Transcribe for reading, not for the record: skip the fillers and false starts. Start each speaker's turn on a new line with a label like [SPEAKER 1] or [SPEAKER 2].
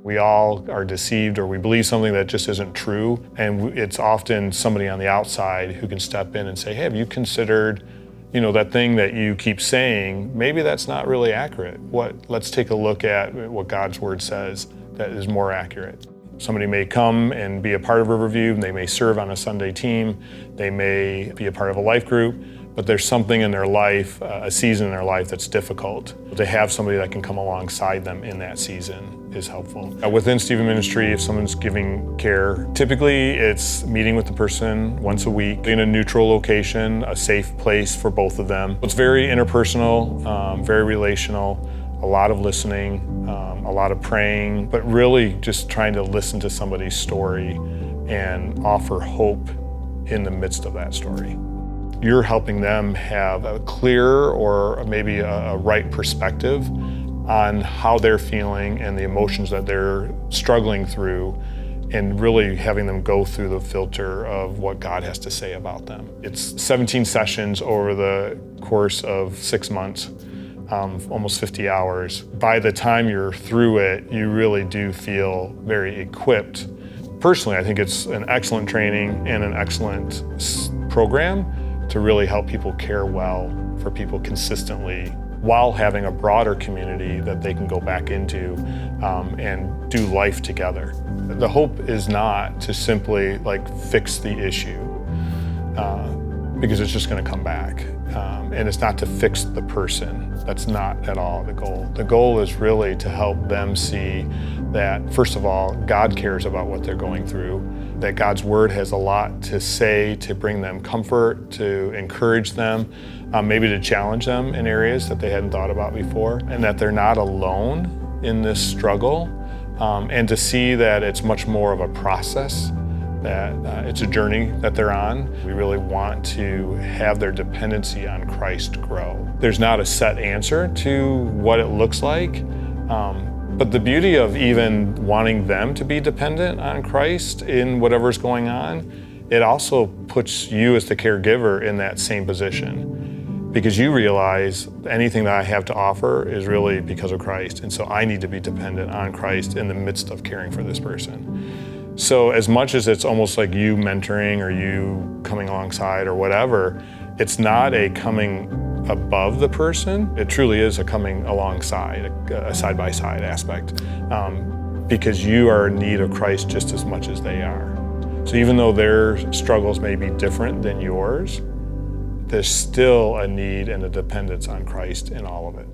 [SPEAKER 1] We all are deceived or we believe something that just isn't true. And it's often somebody on the outside who can step in and say, hey, have you considered, that thing that you keep saying, maybe that's not really accurate. Let's take a look at what God's word says that is more accurate. Somebody may come and be a part of Riverview, they may serve on a Sunday team, they may be a part of a life group, but there's something in their life, a season in their life that's difficult. To have somebody that can come alongside them in that season is helpful. Within Stephen Ministry, if someone's giving care, typically it's meeting with the person once a week in a neutral location, a safe place for both of them. It's very interpersonal, very relational, a lot of listening, a lot of praying, but really just trying to listen to somebody's story and offer hope in the midst of that story. You're helping them have a clear or maybe a right perspective on how they're feeling and the emotions that they're struggling through, and really having them go through the filter of what God has to say about them. It's 17 sessions over the course of 6 months, almost 50 hours. By the time you're through it, you really do feel very equipped. Personally, I think it's an excellent training and an excellent program to really help people care well for people consistently while having a broader community that they can go back into and do life together. The hope is not to simply fix the issue because it's just going to come back. And it's not to fix the person. That's not at all the goal. The goal is really to help them see that, first of all, God cares about what they're going through, that God's word has a lot to say to bring them comfort, to encourage them, maybe to challenge them in areas that they hadn't thought about before, and that they're not alone in this struggle, and to see that it's much more of a process, that it's a journey that they're on. We really want to have their dependency on Christ grow. There's not a set answer to what it looks like, but the beauty of even wanting them to be dependent on Christ in whatever's going on, it also puts you as the caregiver in that same position, because you realize anything that I have to offer is really because of Christ, and so I need to be dependent on Christ in the midst of caring for this person. So as much as it's almost like you mentoring or you coming alongside or whatever, it's not a coming above the person. It truly is a coming alongside, a side-by-side aspect, because you are in need of Christ just as much as they are. So even though their struggles may be different than yours, there's still a need and a dependence on Christ in all of it.